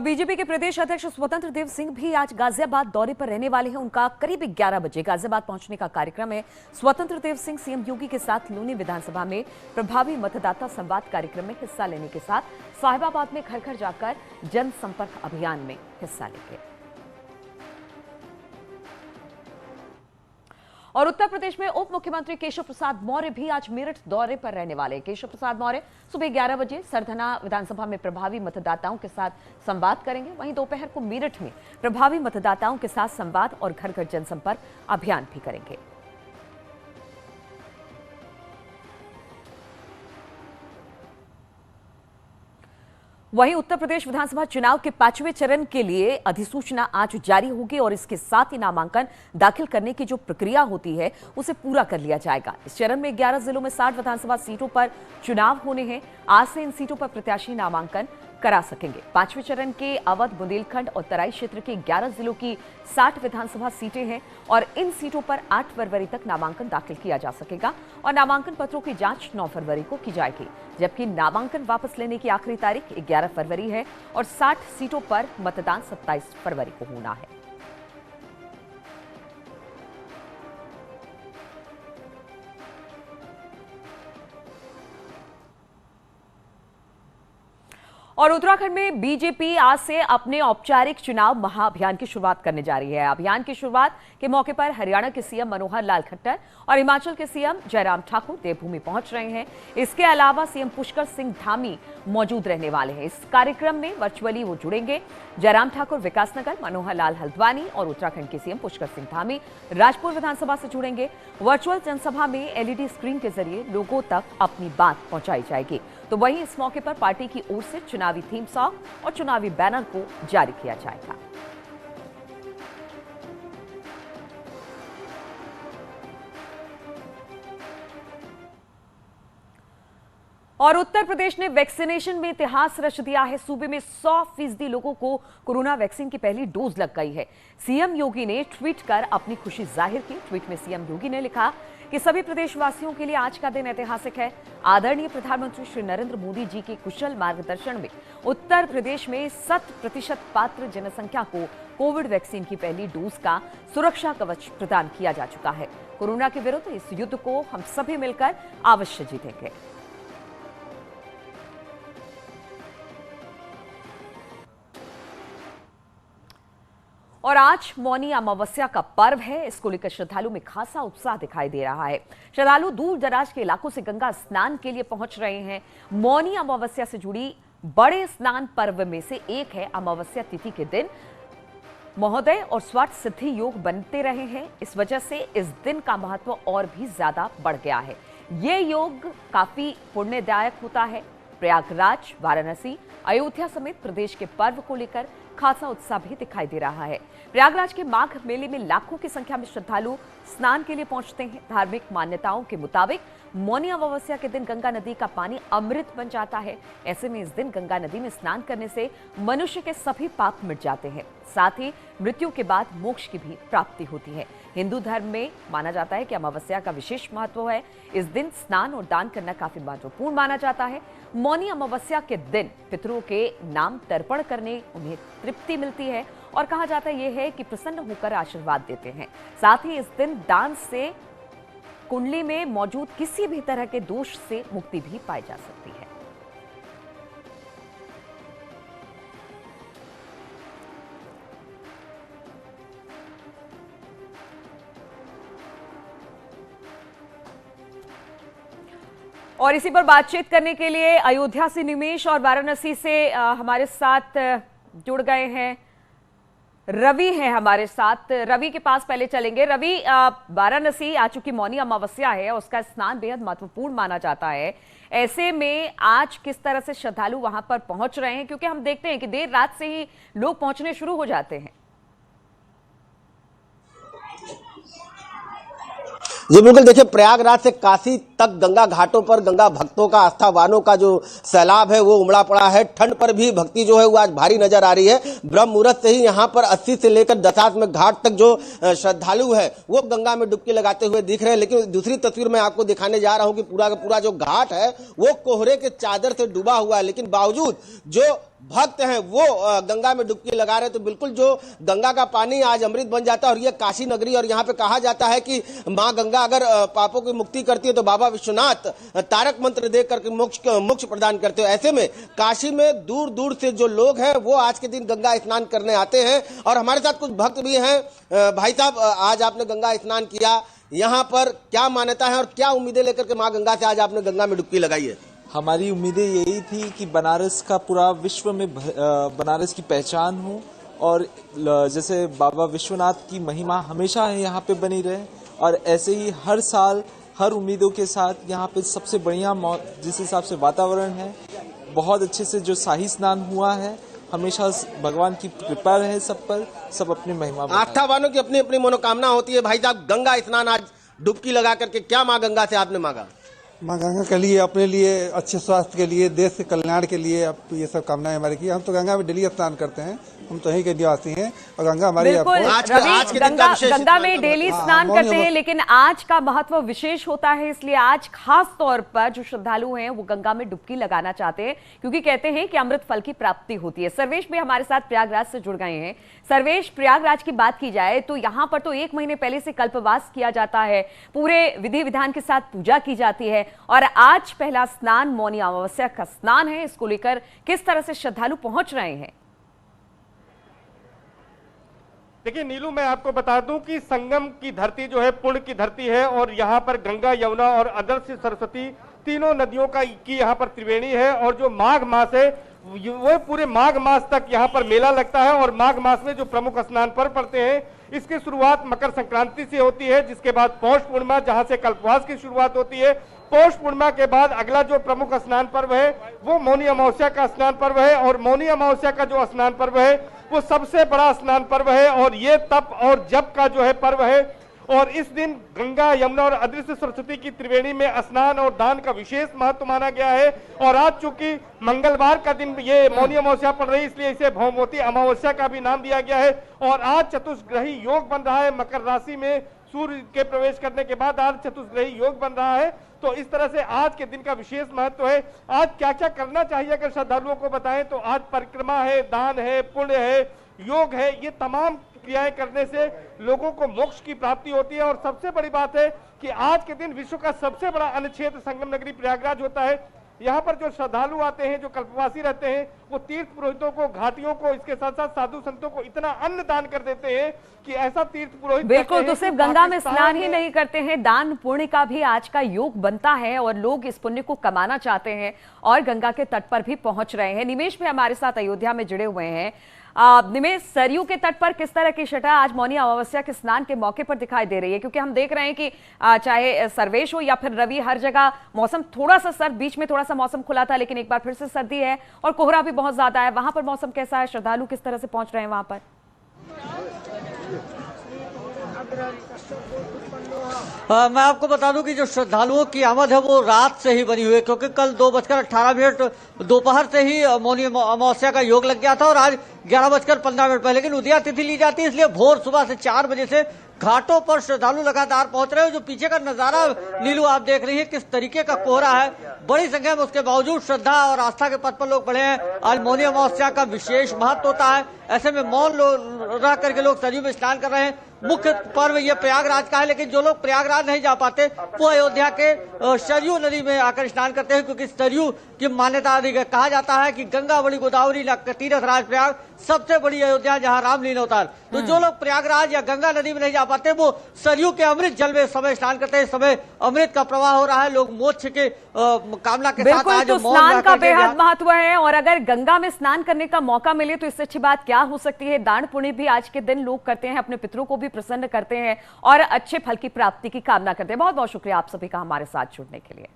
BJP के प्रदेश अध्यक्ष स्वतंत्र देव सिंह भी आज गाजियाबाद दौरे पर रहने वाले हैं। उनका करीब 11 बजे गाजियाबाद पहुंचने का कार्यक्रम है। स्वतंत्र देव सिंह सीएम योगी के साथ लूनी विधानसभा में प्रभावी मतदाता संवाद कार्यक्रम में हिस्सा लेने के साथ साहिबाबाद में घर घर जाकर जनसंपर्क अभियान में हिस्सा लेंगे। और उत्तर प्रदेश में उप मुख्यमंत्री केशव प्रसाद मौर्य भी आज मेरठ दौरे पर रहने वाले हैं। केशव प्रसाद मौर्य सुबह 11 बजे सरधना विधानसभा में प्रभावी मतदाताओं के साथ संवाद करेंगे। वहीं दोपहर को मेरठ में प्रभावी मतदाताओं के साथ संवाद और घर घर जनसंपर्क अभियान भी करेंगे। वहीं उत्तर प्रदेश विधानसभा चुनाव के 5वें चरण के लिए अधिसूचना आज जारी होगी और इसके साथ ही नामांकन दाखिल करने की जो प्रक्रिया होती है उसे पूरा कर लिया जाएगा। इस चरण में 11 जिलों में 60 विधानसभा सीटों पर चुनाव होने हैं। आज से इन सीटों पर प्रत्याशी नामांकन करा सकेंगे। 5वें चरण के अवध, बुंदेलखंड और तराई क्षेत्र के 11 जिलों की 60 विधानसभा सीटें हैं और इन सीटों पर 8 फरवरी तक नामांकन दाखिल किया जा सकेगा और नामांकन पत्रों की जांच 9 फरवरी को की जाएगी, जबकि नामांकन वापस लेने की आखिरी तारीख 11 फरवरी है और 60 सीटों पर मतदान 27 फरवरी को होना है। और उत्तराखंड में बीजेपी आज से अपने औपचारिक चुनाव महाअभियान की शुरुआत करने जा रही है। अभियान की शुरुआत के मौके पर हरियाणा के सीएम मनोहर लाल खट्टर और हिमाचल के सीएम जयराम ठाकुर देवभूमि पहुंच रहे हैं। इसके अलावा सीएम पुष्कर सिंह धामी मौजूद रहने वाले हैं। इस कार्यक्रम में वर्चुअली वो जुड़ेंगे। जयराम ठाकुर विकासनगर, मनोहर लाल हल्द्वानी और उत्तराखंड के सीएम पुष्कर सिंह धामी राजपुर विधानसभा से जुड़ेंगे। वर्चुअल जनसभा में एलईडी स्क्रीन के जरिए लोगों तक अपनी बात पहुंचाई जाएगी। तो वहीं इस मौके पर पार्टी की ओर से चुनावी थीम सॉन्ग और चुनावी बैनर को जारी किया जाएगा। और उत्तर प्रदेश ने वैक्सीनेशन में इतिहास रच दिया है। सूबे में 100% लोगों को कोरोना वैक्सीन की पहली डोज लग गई है। सीएम योगी ने ट्वीट कर अपनी खुशी जाहिर की। ट्वीट में सीएम योगी ने लिखा कि सभी प्रदेशवासियों के लिए आज का दिन ऐतिहासिक है। आदरणीय प्रधानमंत्री श्री नरेंद्र मोदी जी के कुशल मार्गदर्शन में उत्तर प्रदेश में 100% पात्र जनसंख्या को कोविड वैक्सीन की पहली डोज का सुरक्षा कवच प्रदान किया जा चुका है। कोरोना के विरुद्ध इस युद्ध को हम सभी मिलकर अवश्य जीतेंगे। और आज मौनी अमावस्या का पर्व है। इसको लेकर श्रद्धालु में खासा उत्साह दिखाई दे रहा है। श्रद्धालु दूर दराज के इलाकों से गंगा स्नान के लिए पहुंच रहे हैं। मौनी अमावस्या से जुड़ी बड़े स्नान पर्व में से एक है। अमावस्या तिथि के दिन महोदय और स्वार्थ सिद्धि योग बनते रहे हैं। इस वजह से इस दिन का महत्व और भी ज्यादा बढ़ गया है। ये योग काफी पुण्यदायक होता है। प्रयागराज, वाराणसी, अयोध्या समेत प्रदेश के पर्व को लेकर खासा उत्साह भी दिखाई दे रहा है। प्रयागराज के माघ मेले में लाखों की संख्या में श्रद्धालु स्नान के लिए पहुंचते हैं। धार्मिक मान्यताओं के मुताबिक मौनी अमावस्या के दिन गंगा नदी का पानी अमृत बन जाता है। ऐसे में इस दिन गंगा नदी में स्नान करने से मनुष्य के सभी पाप मिट जाते हैं, साथ ही मृत्यु के बाद मोक्ष की भी प्राप्ति होती है। हिंदू धर्म में माना जाता है कि अमावस्या का विशेष महत्व है। इस दिन स्नान और दान करना काफी महत्वपूर्ण माना जाता है। मौनी अमावस्या के दिन पितरों के नाम तर्पण करने उन्हें तृप्ति मिलती है और कहा जाता है यह है कि प्रसन्न होकर आशीर्वाद देते हैं। साथ ही इस दिन दान से कुंडली में मौजूद किसी भी तरह के दोष से मुक्ति भी पाई जा सकती है। और इसी पर बातचीत करने के लिए अयोध्या से निमेश और वाराणसी से हमारे साथ जुड़ गए हैं रवि हैं हमारे साथ। रवि के पास पहले चलेंगे। रवि, वाराणसी आ चुकी मौनी अमावस्या है, उसका स्नान बेहद महत्वपूर्ण माना जाता है। ऐसे में आज किस तरह से श्रद्धालु वहां पर पहुंच रहे हैं, क्योंकि हम देखते हैं कि देर रात से ही लोग पहुंचने शुरू हो जाते हैं। जी बिल्कुल, देखिए प्रयागराज से काशी तक गंगा घाटों पर गंगा भक्तों का, आस्थावानों का जो सैलाब है वो उमड़ा पड़ा है। ठंड पर भी भक्ति जो है वो आज भारी नजर आ रही है। ब्रह्म मुहूर्त से ही यहाँ पर 80 से लेकर दशाश्वमेध घाट तक जो श्रद्धालु है वो गंगा में डुबकी लगाते हुए दिख रहे हैं। लेकिन दूसरी तस्वीर मैं आपको दिखाने जा रहा हूँ कि पूरा का पूरा जो घाट है वो कोहरे के चादर से डूबा हुआ है, लेकिन बावजूद जो भक्त हैं वो गंगा में डुबकी लगा रहे हैं। तो बिल्कुल जो गंगा का पानी आज अमृत बन जाता है और ये काशी नगरी, और यहाँ पे कहा जाता है कि माँ गंगा अगर पापों की मुक्ति करती है तो बाबा विश्वनाथ तारक मंत्र दे करके मोक्ष प्रदान करते हो। ऐसे में काशी में दूर दूर से जो लोग हैं वो आज के दिन गंगा स्नान करने आते हैं और हमारे साथ कुछ भक्त भी हैं। भाई साहब, आज आपने गंगा स्नान किया, यहाँ पर क्या मान्यता है और क्या उम्मीदें लेकर के माँ गंगा से आज आपने गंगा में डुबकी लगाई है? हमारी उम्मीदें यही थी कि बनारस का पूरा विश्व में बनारस की पहचान हो और जैसे बाबा विश्वनाथ की महिमा हमेशा यहाँ पे बनी रहे और ऐसे ही हर साल हर उम्मीदों के साथ यहाँ पे सबसे बढ़िया जिस हिसाब से वातावरण है, बहुत अच्छे से जो शाही स्नान हुआ है, हमेशा भगवान की कृपा रहे सब पर, सब अपनी महिमा। आस्थावानों की अपनी अपनी मनोकामना होती है। भाई साहब, गंगा स्नान आज डुबकी लगा करके क्या माँ गंगा से आपने मांगा? माँ गंगा के लिए, अपने लिए, अच्छे स्वास्थ्य के लिए, देश के कल्याण के लिए अब ये सब कामनाएं हमारी की। हम तो गंगा में डेली स्नान करते हैं, हम तो यहीं के निवासी हैं और गंगा हमारी गंगा में डेली स्नान करते हैं, लेकिन आज का महत्व विशेष होता है, इसलिए आज खास तौर पर जो श्रद्धालु हैं वो गंगा में डुबकी लगाना चाहते हैं क्योंकि कहते हैं कि अमृत फल की प्राप्ति होती है। सर्वेश भी हमारे साथ प्रयागराज से जुड़ गए हैं। सर्वेश, प्रयागराज की बात की जाए तो यहाँ पर तो 1 महीने पहले से कल्पवास किया जाता है, पूरे विधि विधान के साथ पूजा की जाती है और आज पहला स्नान मौनी अमावस्या का स्नान है। इसको लेकर किस तरह से श्रद्धालु पहुंच रहे हैं? देखिए नीलू, मैं आपको बता दूं कि संगम की धरती जो है पुण्य की धरती है और यहाँ पर गंगा, यमुना और अदृश्य सरस्वती तीनों नदियों की यहाँ पर त्रिवेणी है और जो माघ मास है वो पूरे माघ मास तक यहाँ पर मेला लगता है और माघ मास में जो प्रमुख स्नान पर्व पड़ते हैं इसकी शुरुआत मकर संक्रांति से होती है, जिसके बाद पौष पूर्णिमा जहाँ से कल्पवास की शुरुआत होती है। पौष पूर्णिमा के बाद अगला जो प्रमुख स्नान पर्व है वो मौनी अमावस्या का स्नान पर्व है और मौनी अमावस्या का जो स्नान पर्व है वो सबसे बड़ा स्नान पर्व है और ये तप और जप का जो है पर्व है और इस दिन गंगा, यमुना और अदृश्य सरस्वती की त्रिवेणी में स्नान और दान का विशेष महत्व माना गया है। और आज चूंकि मंगलवार का दिन ये मौनी अमावस्या पड़ रही है इसलिए इसे भौमवती अमावस्या का भी नाम दिया गया है और आज चतुष्ग्रही योग बन रहा है। मकर राशि में सूर्य के प्रवेश करने के बाद आज चतुष्ग्रही योग बन रहा है। तो इस तरह से आज के दिन का विशेष महत्व है। आज क्या क्या करना चाहिए अगर श्रद्धालुओं को बताएं तो आज परिक्रमा है, दान है, पुण्य है, योग है, ये तमाम क्रियाएं करने से लोगों को मोक्ष की प्राप्ति होती है। और सबसे बड़ी बात है कि आज के दिन विश्व का सबसे बड़ा अन्न क्षेत्र संगम नगरी प्रयागराज होता है। यहाँ पर जो श्रद्धालु आते हैं, जो कल्पवासी रहते हैं, वो तीर्थ पुरोहितों को, घाटियों को, इसके साथ साथ साधु संतों को इतना अन्न दान कर देते हैं कि ऐसा तीर्थ पुरोहित बिल्कुल, तो सिर्फ गंगा में स्नान ही नहीं करते हैं, दान पुण्य का भी आज का योग बनता है और लोग इस पुण्य को कमाना चाहते हैं और गंगा के तट पर भी पहुंच रहे हैं। निमेश भी हमारे साथ अयोध्या में जुड़े हुए हैं। निमेश, सरयू के तट पर किस तरह की छटा आज मौनी अमावस्या के स्नान के मौके पर दिखाई दे रही है? क्योंकि हम देख रहे हैं कि चाहे सर्वेश हो या फिर रवि, हर जगह मौसम थोड़ा सा सर्द, बीच में थोड़ा सा मौसम खुला था लेकिन एक बार फिर से सर्दी है और कोहरा भी बहुत ज्यादा है। वहां पर मौसम कैसा है? श्रद्धालु किस तरह से पहुंच रहे हैं वहां पर? मैं आपको बता दूं कि जो श्रद्धालुओं की आमद है वो रात से ही बनी हुई है क्योंकि कल 2:18 दोपहर से ही मौनी अमावस्या का योग लग गया था और आज 11:15 पर, लेकिन उदया तिथि ली जाती है इसलिए भोर सुबह से 4 बजे से घाटों पर श्रद्धालु लगातार पहुंच रहे हैं। जो पीछे का नजारा नीलू आप देख रही है किस तरीके का कोहरा है, बड़ी संख्या में, उसके बावजूद श्रद्धा और आस्था के पथ पर लोग बढ़े हैं। आज मौनी अमावस्या का विशेष महत्व होता है, ऐसे में मौन रह करके लोग सरयू में स्नान कर रहे हैं। मुख्य पर्व ये प्रयागराज का है, लेकिन जो लोग प्रयागराज नहीं जा पाते वो अयोध्या के सरयू नदी में आकर स्नान करते हैं क्योंकि सरयू की मान्यता अधिक है। कहा जाता है कि गंगा बड़ी गोदावरी तीरथ राज प्रयाग, सबसे बड़ी अयोध्या जहाँ रामलीला होता है। तो जो लोग प्रयागराज या गंगा नदी में नहीं जा पाते वो सरयू के अमृत जल में समय स्नान करते हैं। समय अमृत का प्रवाह हो रहा है, लोग मोक्ष के कामना के साथ आज तो स्नान का बेहद महत्व है और अगर गंगा में स्नान करने का मौका मिले तो इससे अच्छी बात क्या हो सकती है। दान पुण्य भी आज के दिन लोग करते हैं, अपने पितरों को भी प्रसन्न करते हैं और अच्छे फल की प्राप्ति की कामना करते हैं। बहुत बहुत शुक्रिया आप सभी का हमारे साथ जुड़ने के लिए।